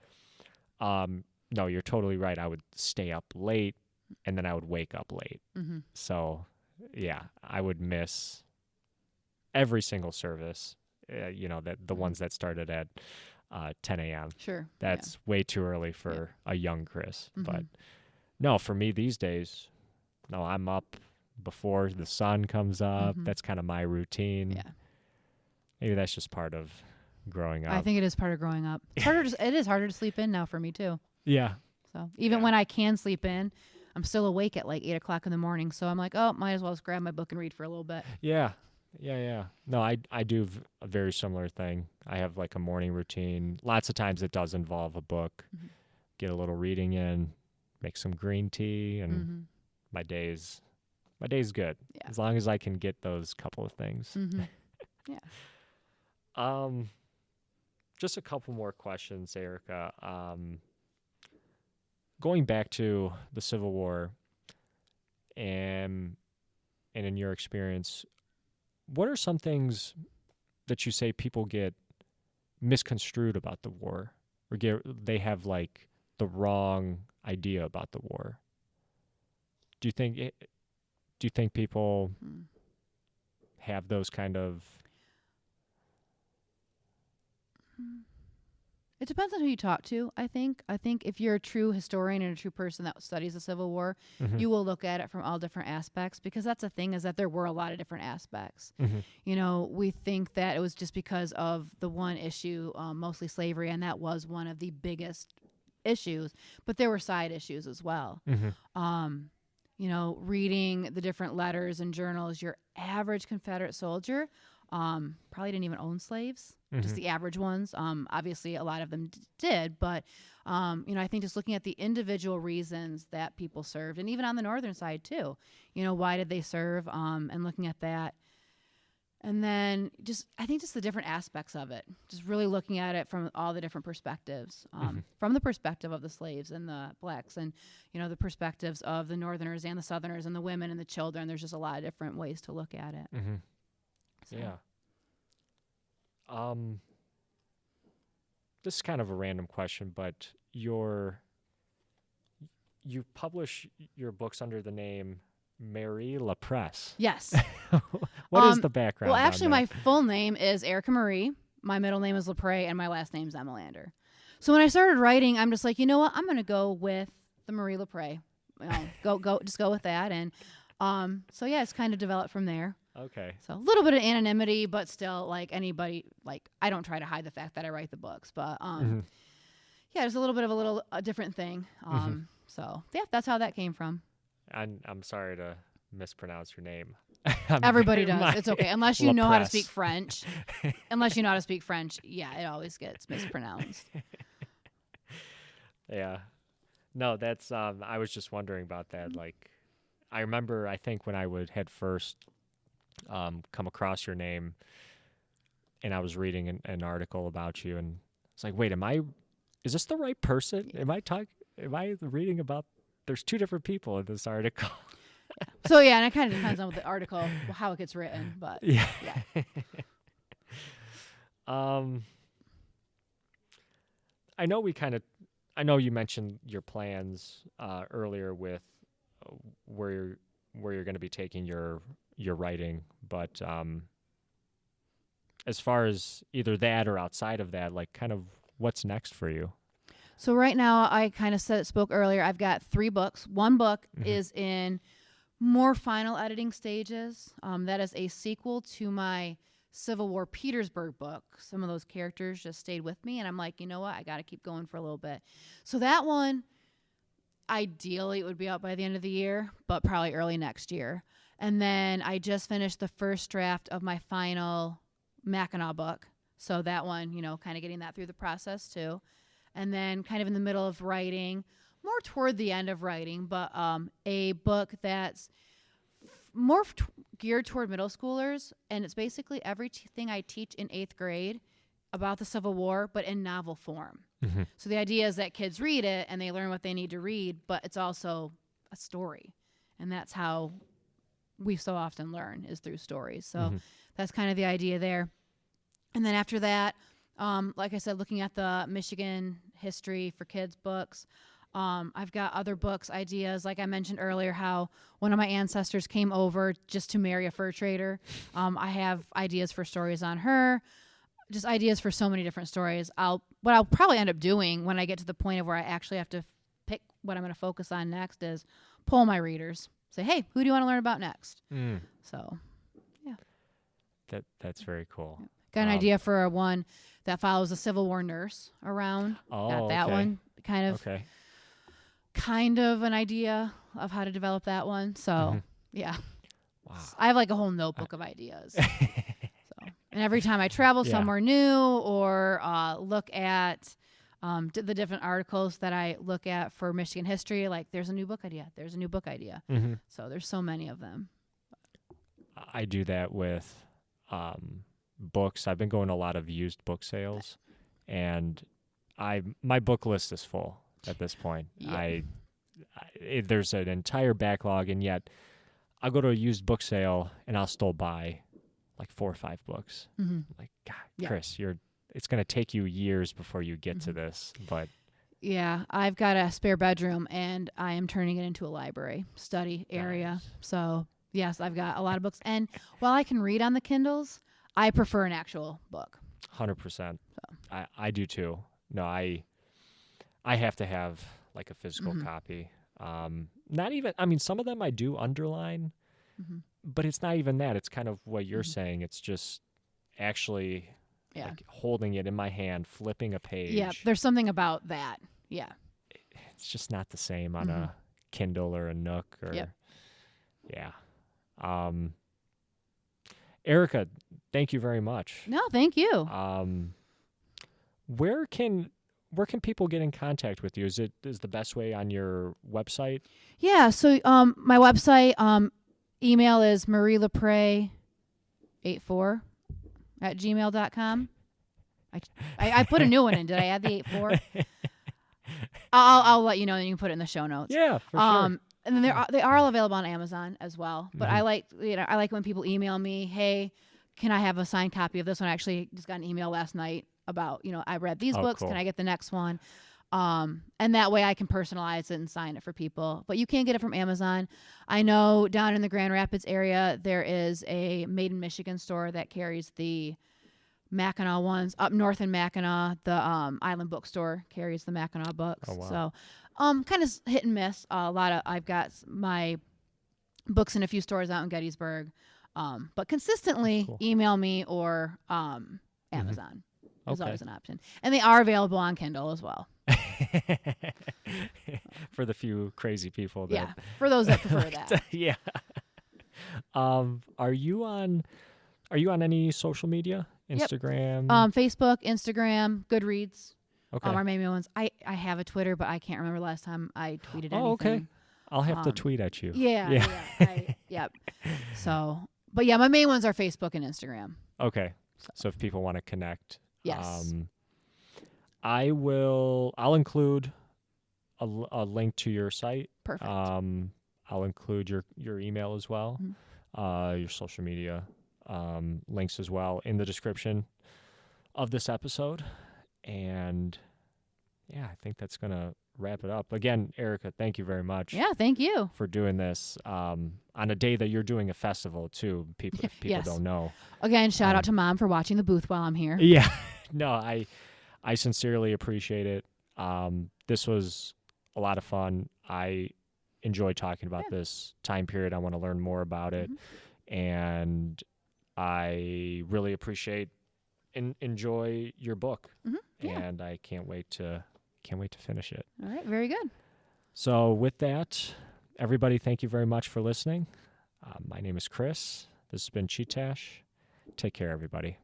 no, you're totally right. I would stay up late and then I would wake up late. Mm-hmm. So yeah, I would miss every single service. That the Mm-hmm. ones that started at 10 a.m. Sure. Yeah. That's way too early Yeah. for a young Chris. Mm-hmm. But no, for me these days, no, I'm up before the sun comes up. Mm-hmm. That's kind of my routine. Yeah. Maybe that's just part of growing I up. think it is part of growing up. It is harder to sleep in now for me too. Yeah. So even Yeah. when I can sleep in, I'm still awake at like 8 o'clock in the morning. So I'm like, oh, might as well just grab my book and read for a little bit. Yeah. Yeah. Yeah. No, I do a very similar thing. I have like a morning routine. Lots of times it does involve a book, Mm-hmm. get a little reading in, make some green tea, and Mm-hmm. my day's good. Yeah. As long as I can get those couple of things. Mm-hmm. Yeah. Um, just a couple more questions, Erica. Going back to the Civil War and in your experience, what are some things that you say people get misconstrued about the war, or they have like the wrong idea about the war? Do you think do you think people Mm. have those kind of It depends on who you talk to, I think. I think if you're a true historian and a true person that studies the Civil War, Mhm. you will look at it from all different aspects, because that's the thing, is that there were a lot of different aspects. Mhm. We think that it was just because of the one issue, mostly slavery, and that was one of the biggest issues, but there were side issues as well. Mhm. Um, reading the different letters and journals, your average Confederate soldier probably didn't even own slaves, just Mhm. the average ones. Obviously, a lot of them did, but I think just looking at the individual reasons that people served, and even on the northern side too, why did they serve, and looking at that. And then I think just the different aspects of it, just really looking at it from all the different perspectives, Mhm. from the perspective of the slaves and the blacks, and, the perspectives of the northerners and the southerners and the women and the children. There's just a lot of different ways to look at it. Mhm. So. Yeah. Um, this is kind of a random question, but you publish your books under the name Marie LaPres. Yes. What is the background Well, on actually, that? my full name is Erica Marie. My middle name is LaPres, and my last name is Emelander. So when I started writing, I'm just like, you know what? I'm going to go with the Marie LaPres. Just go with that. And so yeah, it's kind of developed from there. Okay. So a little bit of anonymity, but still, like anybody, like I don't try to hide the fact that I write the books, but Mhm. yeah, it's a little bit of a different thing. Mhm. So yeah, that's how that came from. I'm sorry to mispronounce your name. I'm Everybody very does. It's okay. Unless you know how to speak LaPres. French. Unless you know how to speak French, yeah, it always gets mispronounced. Yeah. No, that's I was just wondering about that. Like I remember I think when I would had first come across your name and I was reading an article about you and it's like, wait, is this the right person? Yeah. Am I reading about there's two different people in this article? So yeah, and it kind of depends on the article, how it gets written, but Yeah. yeah. um I know I know you mentioned your plans earlier with uh, where you're going to be taking your writing, but as far as either that or outside of that, like kind of what's next for you? So right now, I kind of spoke earlier. I've got 3 books. One book is in more final editing stages. That is a sequel to my Civil War Petersburg book. Some of those characters just stayed with me, and I'm like, you know what? I got to keep going for a little bit. So that one, ideally, it would be out by the end of the year, but probably early next year. And then I just finished the first draft of my final Mackinac book. So that one, kind of getting that through the process too. And then kind of in the middle of writing, more toward the end of writing, but a book that's more geared toward middle schoolers. And it's basically everything I teach in 8th grade about the Civil War, but in novel form. Mm-hmm. So the idea is that kids read it and they learn what they need to read, but it's also a story. And that's how we so often learn, is through stories. So that's kind of the idea there. And then after that, like I said, looking at the Michigan history for kids books, I've got other books, ideas. Like I mentioned earlier, how one of my ancestors came over just to marry a fur trader. I have ideas for stories on her, just ideas for so many different stories. What I'll probably end up doing when I get to the point of where I actually have to pick what I'm going to focus on next is poll my readers. Say, hey, who do you want to learn about next? So, yeah. That's very cool. Yeah. Got an idea for one that follows a Civil War nurse around. Oh, got that one. Okay. Kind of an idea of how to develop that one. So, yeah. Wow. I have like a whole notebook of ideas. And every time I travel somewhere new or look at the different articles that I look at for Michigan history, like there's a new book idea. There's a new book idea. So there's so many of them. I do that with books. I've been going to a lot of used book sales, and my book list is full at this point. Yep. There's an entire backlog, and yet I'll go to a used book sale and I'll still buy like 4 or 5 books. Like, God, Chris, it's going to take you years before you get to this, but yeah, I've got a spare bedroom and I am turning it into a library study area. Nice. So yes, I've got a lot of books, and while I can read on the Kindles, I prefer an actual book. 100%. I do too. No, I have to have like a physical copy. Not even, I mean, some of them I do underline, but it's not even that. It's kind of what you're saying. It's just actually like holding it in my hand, flipping a page. Yeah, there's something about that. Yeah. It's just not the same on a Kindle or a Nook or yeah. Erica, thank you very much. No, thank you. Where can people get in contact with you? Is the best way on your website? Yeah, so my website email is Marie LaPres 84 at gmail.com. I put a new one in. Did I add the 84? I'll let you know, and you can put it in the show notes. Yeah, for sure. And then they are all available on Amazon as well. But I like when people email me, hey, can I have a signed copy of this one? I actually just got an email last night about, I read these books. Cool. Can I get the next one? And that way I can personalize it and sign it for people. But you can get it from Amazon. I know down in the Grand Rapids area, there is a Made in Michigan store that carries the Mackinac ones. Up north in Mackinac, the Island Bookstore carries the Mackinac books. Oh, wow. So kind of hit and miss. I've got my books in a few stores out in Gettysburg. But consistently email me or Amazon. Is always an option. And they are available on Kindle as well. For the few crazy people that... Yeah, for those that prefer that. Yeah. Are you on any social media? Yep. Instagram? Facebook, Instagram, Goodreads. Okay. Our main ones. I have a Twitter, but I can't remember last time I tweeted Oh, okay. anything. I'll have to tweet at you. Yeah. Yep. So, but yeah, my main ones are Facebook and Instagram. Okay. So if people want to connect, Yes. I'll include a link to your site. Perfect. I'll include your email as well, your social media links as well in the description of this episode. And yeah, I think that's going to wrap it up. Again, Erica, thank you very much. Yeah, thank you For doing this on a day that you're doing a festival too. If people Yes. don't know. Again, shout out to Mom for watching the booth while I'm here. Yeah. No, I sincerely appreciate it. This was a lot of fun. I enjoy talking about this time period. I want to learn more about it. And I really appreciate and enjoy your book. And I can't wait to finish it. All right, very good. So with that, everybody, thank you very much for listening. My name is Chris. This has been Chee-Tash. Take care, everybody.